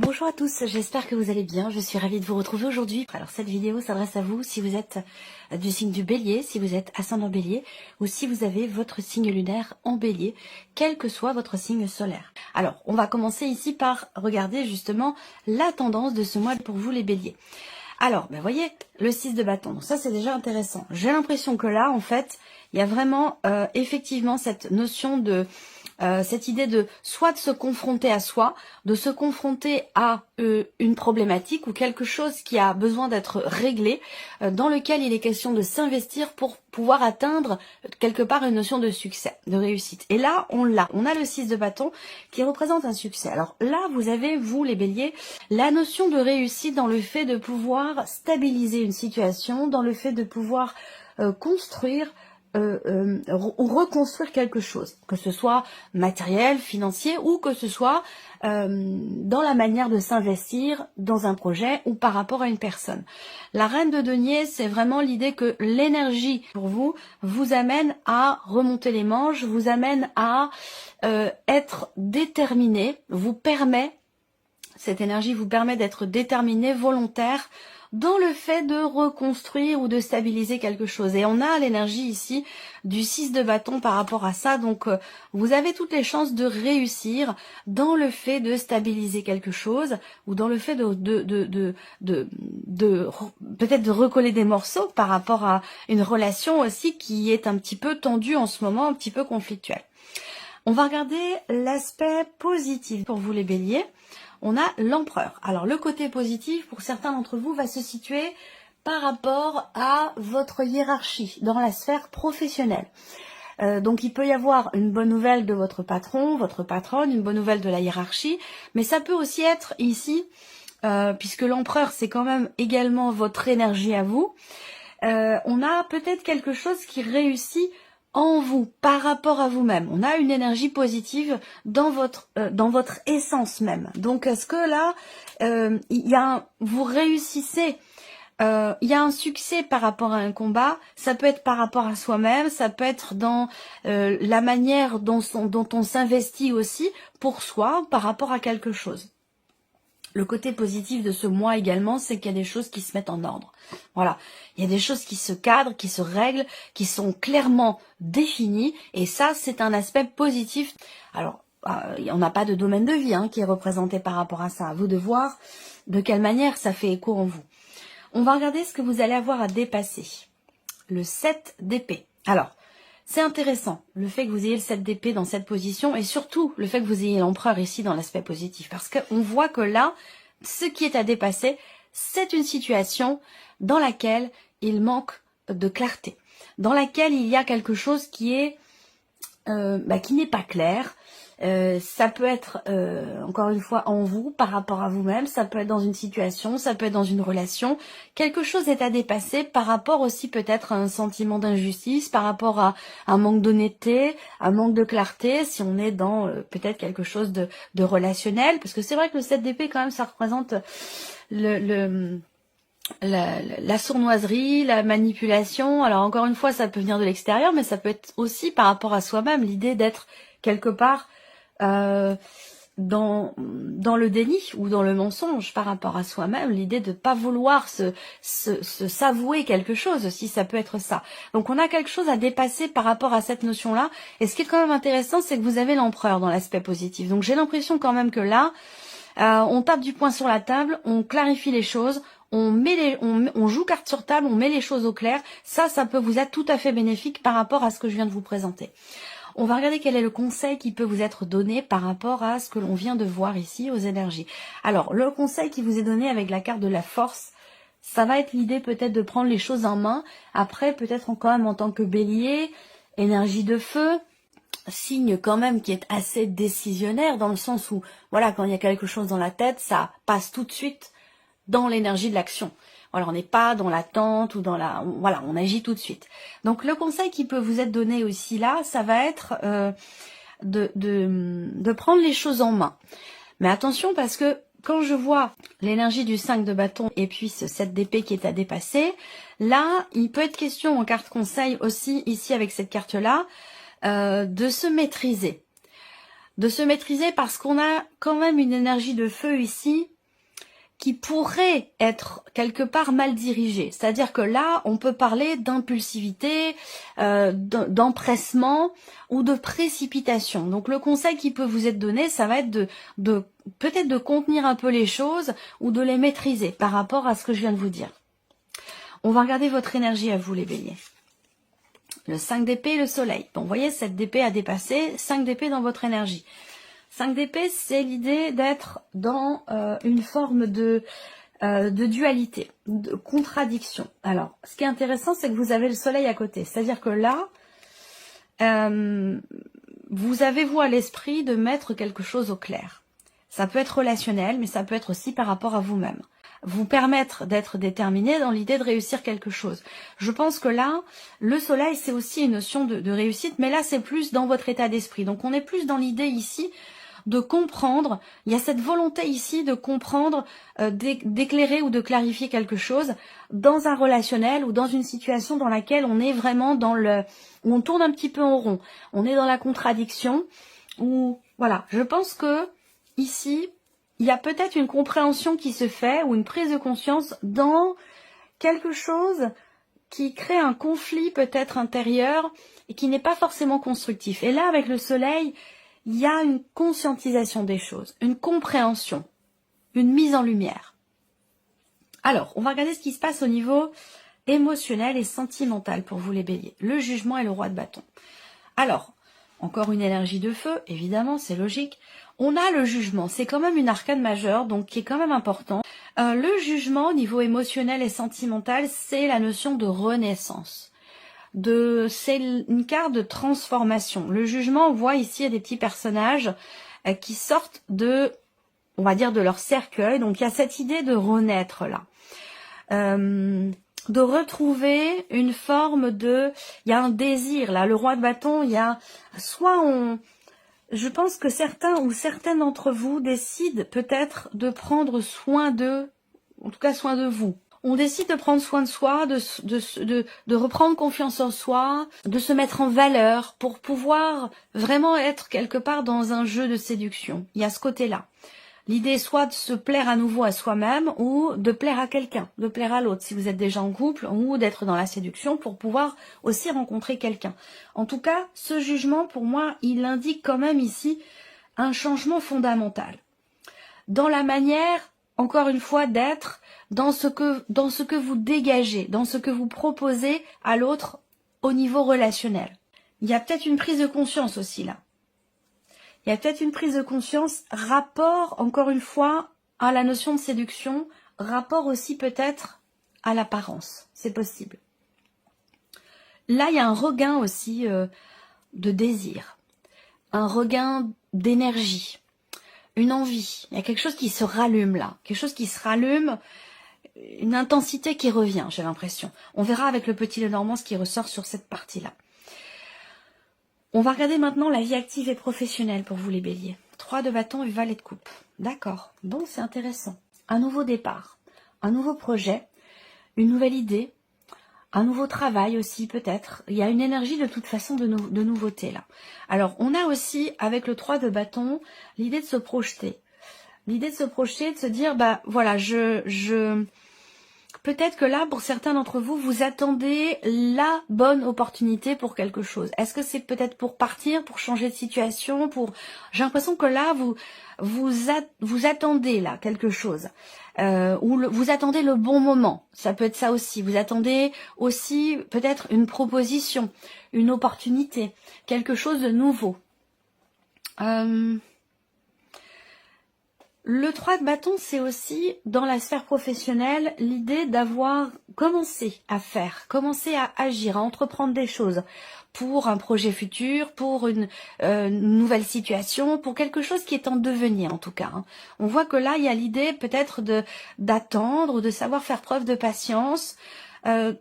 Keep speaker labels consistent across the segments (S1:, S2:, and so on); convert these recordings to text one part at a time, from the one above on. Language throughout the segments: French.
S1: Bonjour à tous, j'espère que vous allez bien, je suis ravie de vous retrouver aujourd'hui. Alors cette vidéo s'adresse à vous si vous êtes du signe du Bélier, si vous êtes ascendant Bélier ou si vous avez votre signe lunaire en Bélier, quel que soit votre signe solaire. Alors on va commencer ici par regarder justement la tendance de ce mois pour vous les Béliers. Alors, vous voyez, le 6 de bâton, donc ça c'est déjà intéressant. J'ai l'impression que là, en fait, il y a vraiment effectivement cette notion de... cette idée de soit de se confronter à soi, de se confronter à une problématique ou quelque chose qui a besoin d'être réglé, dans lequel il est question de s'investir pour pouvoir atteindre quelque part une notion de succès, de réussite. Et là, on l'a. On a le 6 de bâton qui représente un succès. Alors là, vous avez, vous les béliers, la notion de réussite dans le fait de pouvoir stabiliser une situation, dans le fait de pouvoir construire ou reconstruire quelque chose, que ce soit matériel, financier ou que ce soit dans la manière de s'investir dans un projet ou par rapport à une personne. La reine de denier, c'est vraiment l'idée que l'énergie pour vous vous amène à remonter les manches, vous amène à être déterminé, vous permet, cette énergie vous permet d'être déterminé, volontaire, dans le fait de reconstruire ou de stabiliser quelque chose. Et on a l'énergie ici du 6 de bâton par rapport à ça. Donc, vous avez toutes les chances de réussir dans le fait de stabiliser quelque chose ou dans le fait de peut-être de recoller des morceaux par rapport à une relation aussi qui est un petit peu tendue en ce moment, un petit peu conflictuelle. On va regarder l'aspect positif pour vous les béliers. On a l'empereur. Alors le côté positif pour certains d'entre vous va se situer par rapport à votre hiérarchie dans la sphère professionnelle. Donc il peut y avoir une bonne nouvelle de votre patron, votre patronne, une bonne nouvelle de la hiérarchie, mais ça peut aussi être ici, puisque l'empereur c'est quand même également votre énergie à vous, on a peut-être quelque chose qui réussit en vous, par rapport à vous-même. On a une énergie positive dans votre essence même. Donc, est-ce que là, vous réussissez, il y a un succès par rapport à un combat, ça peut être par rapport à soi-même, ça peut être dans la manière dont on s'investit aussi pour soi, par rapport à quelque chose. Le côté positif de ce mois également, c'est qu'il y a des choses qui se mettent en ordre. Voilà, il y a des choses qui se cadrent, qui se règlent, qui sont clairement définies. Et ça, c'est un aspect positif. Alors, on n'a pas de domaine de vie qui est représenté par rapport à ça. À vous de voir de quelle manière ça fait écho en vous. On va regarder ce que vous allez avoir à dépasser. Le 7 d'épée. Alors, c'est intéressant, le fait que vous ayez le 7 d'épée dans cette position et surtout le fait que vous ayez l'empereur ici dans l'aspect positif. Parce qu'on voit que là, ce qui est à dépasser, c'est une situation dans laquelle il manque de clarté. Dans laquelle il y a quelque chose qui est qui n'est pas clair. Ça peut être, encore une fois, en vous, par rapport à vous-même, ça peut être dans une situation, ça peut être dans une relation. Quelque chose est à dépasser par rapport aussi peut-être à un sentiment d'injustice, par rapport à un manque d'honnêteté, un manque de clarté, si on est dans peut-être quelque chose de relationnel. Parce que c'est vrai que le 7 d'épée, quand même, ça représente la sournoiserie, la manipulation. Alors encore une fois, ça peut venir de l'extérieur, mais ça peut être aussi par rapport à soi-même, l'idée d'être quelque part dans le déni ou dans le mensonge par rapport à soi-même, l'idée de pas vouloir se s'avouer quelque chose aussi, ça peut être ça. Donc on a quelque chose à dépasser par rapport à cette notion-là. Et ce qui est quand même intéressant, c'est que vous avez l'empereur dans l'aspect positif. Donc j'ai l'impression quand même que là, on tape du poing sur la table, on clarifie les choses, on joue carte sur table, on met les choses au clair. Ça peut vous être tout à fait bénéfique par rapport à ce que je viens de vous présenter. On va regarder quel est le conseil qui peut vous être donné par rapport à ce que l'on vient de voir ici aux énergies. Alors, le conseil qui vous est donné avec la carte de la force, ça va être l'idée peut-être de prendre les choses en main. Après, peut-être quand même en tant que bélier, énergie de feu, signe quand même qui est assez décisionnaire dans le sens où, voilà, quand il y a quelque chose dans la tête, ça passe tout de suite dans l'énergie de l'action. Voilà, on n'est pas dans l'attente ou dans voilà, on agit tout de suite. Donc le conseil qui peut vous être donné aussi là, ça va être de prendre les choses en main. Mais attention parce que quand je vois l'énergie du 5 de bâton et puis ce 7 d'épée qui est à dépasser, là, il peut être question en carte conseil aussi, ici avec cette carte-là, de se maîtriser. de se maîtriser parce qu'on a quand même une énergie de feu ici qui pourrait être quelque part mal dirigée. C'est-à-dire que là, on peut parler d'impulsivité, d'empressement ou de précipitation. Donc le conseil qui peut vous être donné, ça va être de peut-être de contenir un peu les choses ou de les maîtriser par rapport à ce que je viens de vous dire. On va regarder votre énergie à vous, les béliers. Le 5 d'épée, le soleil. Bon, vous voyez, cette d'épée a dépassé, 5 d'épée dans votre énergie. 5 d'épée, c'est l'idée d'être dans une forme de dualité, de contradiction. Alors, ce qui est intéressant, c'est que vous avez le soleil à côté. C'est-à-dire que là, vous avez, vous, à l'esprit de mettre quelque chose au clair. Ça peut être relationnel, mais ça peut être aussi par rapport à vous-même. Vous permettre d'être déterminé dans l'idée de réussir quelque chose. Je pense que là, le soleil, c'est aussi une notion de réussite, mais là, c'est plus dans votre état d'esprit. Donc, on est plus dans l'idée ici de comprendre, il y a cette volonté ici de comprendre, d'éclairer ou de clarifier quelque chose dans un relationnel ou dans une situation dans laquelle on est vraiment dans où on tourne un petit peu en rond, on est dans la contradiction, ou voilà, je pense que ici, il y a peut-être une compréhension qui se fait ou une prise de conscience dans quelque chose qui crée un conflit peut-être intérieur et qui n'est pas forcément constructif. Et là, avec le soleil, il y a une conscientisation des choses, une compréhension, une mise en lumière. Alors, on va regarder ce qui se passe au niveau émotionnel et sentimental pour vous les béliers. Le jugement et le roi de bâton. Alors, encore une énergie de feu, évidemment, c'est logique. On a le jugement, c'est quand même une arcane majeure, donc qui est quand même important. Le jugement au niveau émotionnel et sentimental, c'est la notion de renaissance. C'est une carte de transformation. Le jugement, on voit ici, il y a des petits personnages qui sortent on va dire, de leur cercueil. Donc, il y a cette idée de renaître là. De retrouver une forme il y a un désir là. Le roi de bâton, il y a, je pense que certains ou certaines d'entre vous décident peut-être de prendre soin en tout cas soin de vous. On décide de prendre soin de soi, de reprendre confiance en soi, de se mettre en valeur pour pouvoir vraiment être quelque part dans un jeu de séduction. Il y a ce côté-là. L'idée soit de se plaire à nouveau à soi-même ou de plaire à quelqu'un, de plaire à l'autre si vous êtes déjà en couple ou d'être dans la séduction pour pouvoir aussi rencontrer quelqu'un. En tout cas, ce jugement, pour moi, il indique quand même ici un changement fondamental. Dans la manière, encore une fois, d'être dans ce que vous dégagez, dans ce que vous proposez à l'autre au niveau relationnel. Il y a peut-être une prise de conscience aussi là. Il y a peut-être une prise de conscience, rapport, encore une fois, à la notion de séduction, rapport aussi peut-être à l'apparence. C'est possible. Là, il y a un regain aussi de désir, un regain d'énergie, une envie. Il y a quelque chose qui se rallume là, quelque chose qui se rallume, une intensité qui revient, j'ai l'impression. On verra avec le petit Lenormand ce qui ressort sur cette partie-là. On va regarder maintenant la vie active et professionnelle pour vous les béliers. 3 de bâton et valet de coupe. D'accord, bon c'est intéressant. Un nouveau départ, un nouveau projet, une nouvelle idée, un nouveau travail aussi peut-être. Il y a une énergie de toute façon de nouveauté là. Alors on a aussi avec le 3 de bâton l'idée de se projeter. L'idée de se projeter, de se dire, bah voilà, peut-être que là, pour certains d'entre vous, vous attendez la bonne opportunité pour quelque chose. Est-ce que c'est peut-être pour partir, pour changer de situation, j'ai l'impression que là, vous attendez là quelque chose. Vous attendez le bon moment. Ça peut être ça aussi. Vous attendez aussi peut-être une proposition, une opportunité, quelque chose de nouveau. Le 3 de bâton, c'est aussi, dans la sphère professionnelle, l'idée d'avoir commencé à faire, commencé à agir, à entreprendre des choses pour un projet futur, pour une nouvelle situation, pour quelque chose qui est en devenir en tout cas. Hein. On voit que là, il y a l'idée peut-être d'attendre, de savoir faire preuve de patience, dans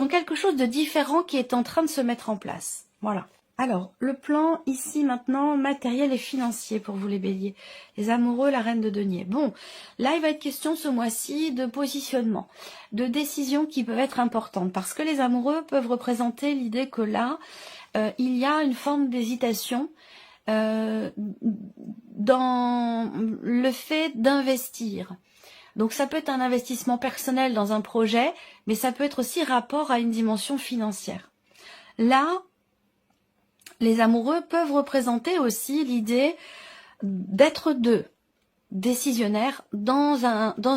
S1: quelque chose de différent qui est en train de se mettre en place. Voilà. Alors, le plan ici maintenant, matériel et financier pour vous les béliers. Les amoureux, la reine de denier. Bon, là il va être question ce mois-ci de positionnement, de décisions qui peuvent être importantes. Parce que les amoureux peuvent représenter l'idée que là, il y a une forme d'hésitation dans le fait d'investir. Donc ça peut être un investissement personnel dans un projet, mais ça peut être aussi rapport à une dimension financière. Là, les amoureux peuvent représenter aussi l'idée d'être deux, décisionnaires dans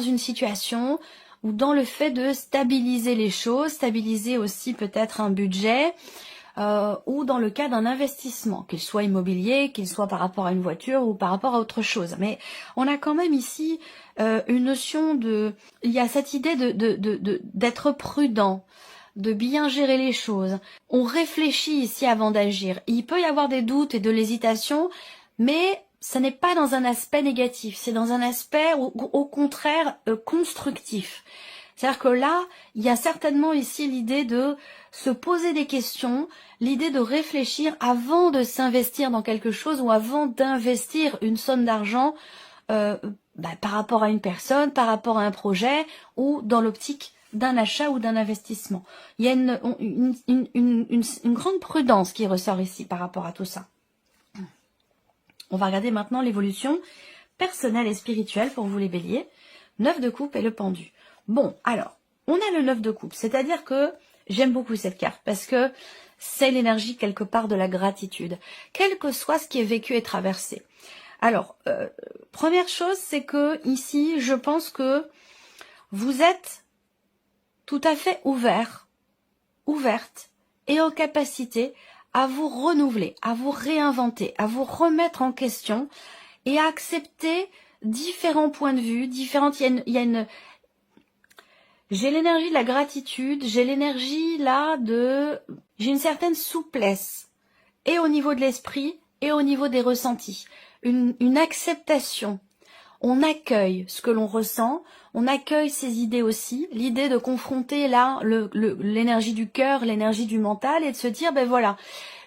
S1: une situation ou dans le fait de stabiliser les choses, stabiliser aussi peut-être un budget, ou dans le cas d'un investissement, qu'il soit immobilier, qu'il soit par rapport à une voiture ou par rapport à autre chose. Mais on a quand même ici une notion de... Il y a cette idée d'être prudent, de bien gérer les choses. On réfléchit ici avant d'agir. Il peut y avoir des doutes et de l'hésitation, mais ça n'est pas dans un aspect négatif, c'est dans un aspect au contraire constructif. C'est-à-dire que là, il y a certainement ici l'idée de se poser des questions, l'idée de réfléchir avant de s'investir dans quelque chose ou avant d'investir une somme d'argent par rapport à une personne, par rapport à un projet ou dans l'optique d'un achat ou d'un investissement. Il y a une grande prudence qui ressort ici par rapport à tout ça. On va regarder maintenant l'évolution personnelle et spirituelle pour vous les béliers. 9 de coupe et le pendu. Bon, alors, on a le 9 de coupe, c'est-à-dire que j'aime beaucoup cette carte parce que c'est l'énergie quelque part de la gratitude, quel que soit ce qui est vécu et traversé. Alors, première chose, c'est que ici, je pense que vous êtes tout à fait ouverte et en capacité à vous renouveler, à vous réinventer, à vous remettre en question et à accepter différents points de vue, différentes. J'ai l'énergie de la gratitude, j'ai l'énergie là j'ai une certaine souplesse et au niveau de l'esprit et au niveau des ressentis, une acceptation. On accueille ce que l'on ressent, on accueille ses idées aussi, l'idée de confronter là l'énergie du cœur, l'énergie du mental et de se dire ben voilà,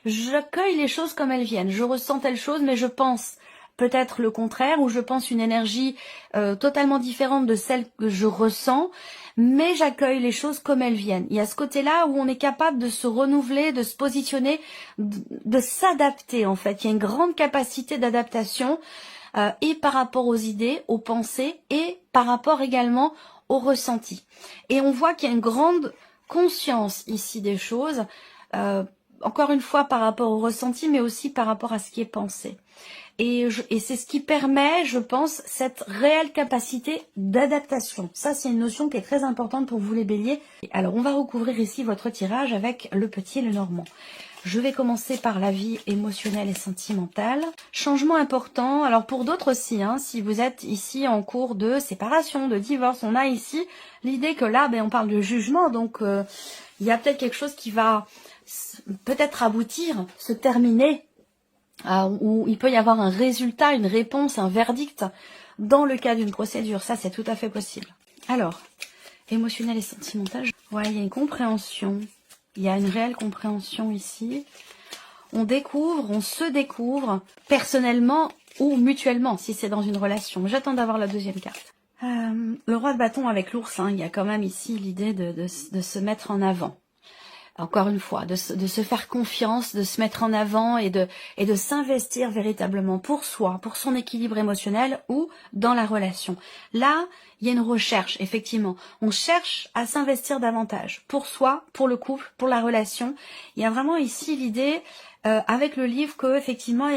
S1: j'accueille les choses comme elles viennent, je ressens telle chose mais je pense peut-être le contraire ou je pense une énergie totalement différente de celle que je ressens, mais j'accueille les choses comme elles viennent. Il y a ce côté-là où on est capable de se renouveler, de se positionner, de s'adapter en fait. Il y a une grande capacité d'adaptation et par rapport aux idées, aux pensées et par rapport également aux ressentis. Et on voit qu'il y a une grande conscience ici des choses, encore une fois par rapport aux ressentis, mais aussi par rapport à ce qui est pensé. Et c'est ce qui permet, je pense, cette réelle capacité d'adaptation. Ça, c'est une notion qui est très importante pour vous les béliers. Alors, on va recouvrir ici votre tirage avec le petit et le normand. Je vais commencer par la vie émotionnelle et sentimentale. Changement important. Alors, pour d'autres aussi, hein, si vous êtes ici en cours de séparation, de divorce, on a ici l'idée que là, on parle de jugement. Donc, il y a peut-être quelque chose qui va peut-être aboutir, se terminer, où il peut y avoir un résultat, une réponse, un verdict dans le cas d'une procédure. Ça, c'est tout à fait possible. Alors, émotionnel et sentimental. Ouais, il y a une compréhension. Il y a une réelle compréhension ici. On découvre, on se découvre personnellement ou mutuellement, si c'est dans une relation. J'attends d'avoir la deuxième carte. Le roi de bâton avec l'ours, hein, il y a quand même ici l'idée de se mettre en avant. Encore une fois, de se faire confiance, de se mettre en avant et de s'investir véritablement pour soi, pour son équilibre émotionnel ou dans la relation. Là, il y a une recherche, effectivement. On cherche à s'investir davantage pour soi, pour le couple, pour la relation. Il y a vraiment ici l'idée, avec le livre, que effectivement,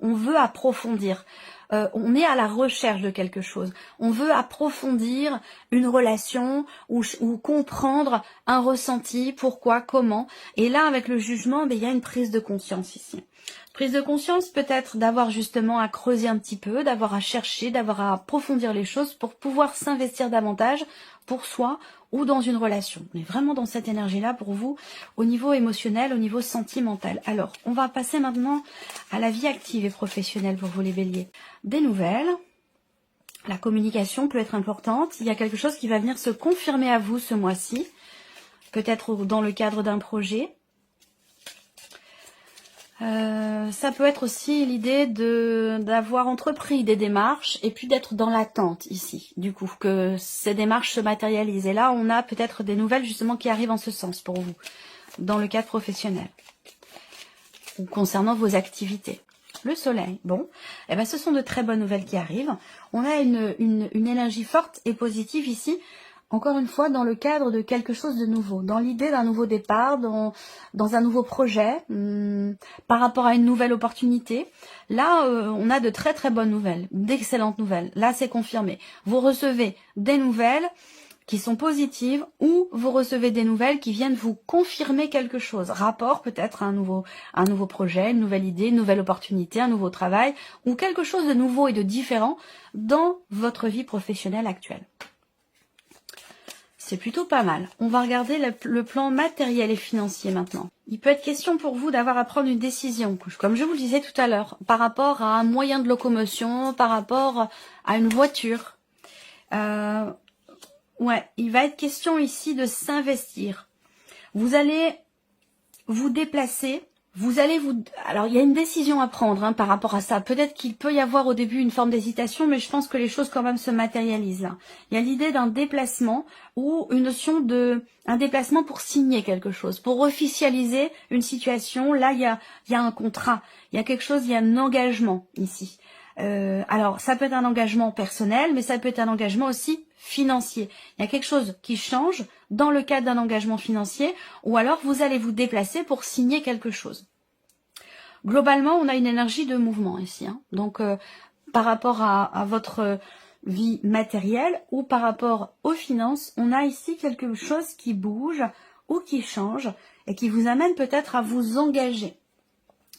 S1: on veut approfondir. On est à la recherche de quelque chose. On veut approfondir une relation ou comprendre un ressenti, pourquoi, comment. Et là, avec le jugement, il y a une prise de conscience ici. Prise de conscience peut-être d'avoir justement à creuser un petit peu, d'avoir à chercher, d'avoir à approfondir les choses pour pouvoir s'investir davantage pour soi ou dans une relation. On est vraiment dans cette énergie-là pour vous au niveau émotionnel, au niveau sentimental. Alors, on va passer maintenant à la vie active et professionnelle pour vous les béliers. Des nouvelles. La communication peut être importante. Il y a quelque chose qui va venir se confirmer à vous ce mois-ci. Peut-être dans le cadre d'un projet. Ça peut être aussi l'idée d'avoir entrepris des démarches et puis d'être dans l'attente ici, du coup, que ces démarches se matérialisent. Et là, on a peut-être des nouvelles justement qui arrivent en ce sens pour vous, dans le cadre professionnel, ou concernant vos activités. le soleil. Bon, eh ben, ce sont de très bonnes nouvelles qui arrivent. On a une énergie forte et positive ici. Encore une fois, dans le cadre de quelque chose de nouveau, dans l'idée d'un nouveau départ, dans un nouveau projet, par rapport à une nouvelle opportunité. Là, on a de très très bonnes nouvelles, d'excellentes nouvelles. Là, c'est confirmé. Vous recevez des nouvelles qui sont positives ou vous recevez des nouvelles qui viennent vous confirmer quelque chose. Rapport peut-être à un nouveau projet, une nouvelle idée, une nouvelle opportunité, un nouveau travail ou quelque chose de nouveau et de différent dans votre vie professionnelle actuelle. C'est plutôt pas mal. On va regarder le plan matériel et financier maintenant. Il peut être question pour vous d'avoir à prendre une décision, comme je vous le disais tout à l'heure, par rapport à un moyen de locomotion, par rapport à une voiture. Ouais, il va être question ici de s'investir. Vous allez vous déplacer. Alors, il y a une décision à prendre par rapport à ça. Peut-être qu'il peut y avoir au début une forme d'hésitation, mais je pense que les choses quand même se matérialisent là. Il y a l'idée d'un déplacement ou une notion un déplacement pour signer quelque chose, pour officialiser une situation. Là, il y a un contrat, il y a quelque chose, il y a un engagement ici. Alors, ça peut être un engagement personnel, mais ça peut être un engagement aussi financier. Il y a quelque chose qui change dans le cadre d'un engagement financier, ou alors vous allez vous déplacer pour signer quelque chose. Globalement, on a une énergie de mouvement ici. Donc, par rapport à votre vie matérielle ou par rapport aux finances, on a ici quelque chose qui bouge ou qui change et qui vous amène peut-être à vous engager.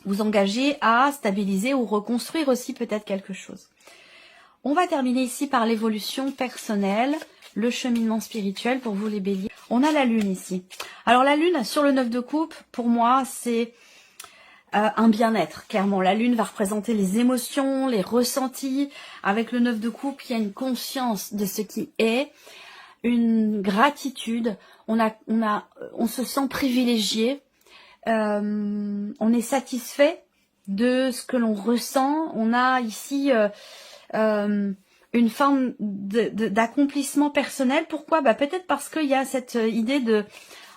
S1: Vous engager à stabiliser ou reconstruire aussi peut-être quelque chose. On va terminer ici par l'évolution personnelle, le cheminement spirituel pour vous les béliers. On a la lune ici. Alors la lune sur le 9 de coupe, pour moi c'est un bien-être. Clairement, la lune va représenter les émotions, les ressentis. Avec le 9 de coupe, il y a une conscience de ce qui est, une gratitude. On se sent privilégié. On est satisfait de ce que l'on ressent. On a ici une forme d'accomplissement personnel. Pourquoi? Peut-être parce qu'il y a cette idée de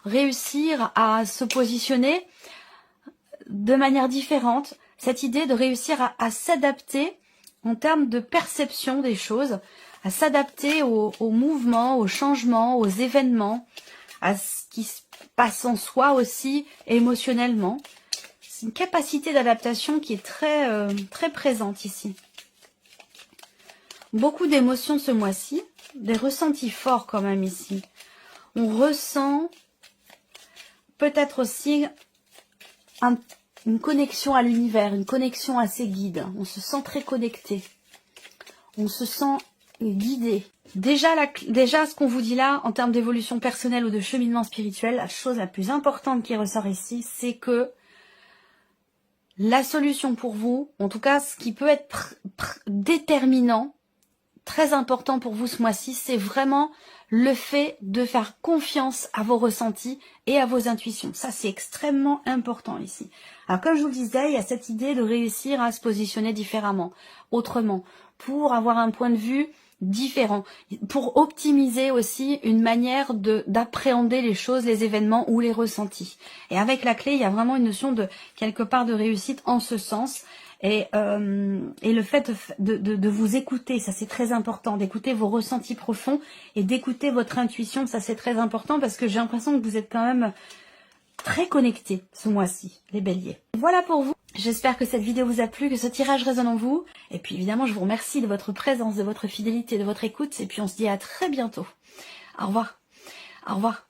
S1: réussir à se positionner de manière différente, cette idée de réussir à s'adapter en termes de perception des choses, à s'adapter aux mouvements, aux changements, aux événements, à ce qui se passe en soi aussi émotionnellement. C'est une capacité d'adaptation qui est très présente ici. Beaucoup d'émotions ce mois-ci, des ressentis forts quand même ici. On ressent peut-être aussi une connexion à l'univers, une connexion à ses guides. On se sent très connecté. On se sent guidé. Déjà, ce qu'on vous dit là, en termes d'évolution personnelle ou de cheminement spirituel, la chose la plus importante qui ressort ici, c'est que la solution pour vous, en tout cas ce qui peut être déterminant, très important pour vous ce mois-ci, c'est vraiment le fait de faire confiance à vos ressentis et à vos intuitions. Ça, c'est extrêmement important ici. Alors, comme je vous le disais, il y a cette idée de réussir à se positionner différemment, autrement, pour avoir un point de vue différent, pour optimiser aussi une manière d'appréhender les choses, les événements ou les ressentis. Et avec la clé, il y a vraiment une notion de quelque part de réussite en ce sens. Et le fait de vous écouter, ça c'est très important, d'écouter vos ressentis profonds et d'écouter votre intuition, ça c'est très important parce que j'ai l'impression que vous êtes quand même très connectés ce mois-ci, les béliers. Voilà pour vous. J'espère que cette vidéo vous a plu, que ce tirage résonne en vous. Et puis évidemment, je vous remercie de votre présence, de votre fidélité, de votre écoute. Et puis on se dit à très bientôt. Au revoir. Au revoir.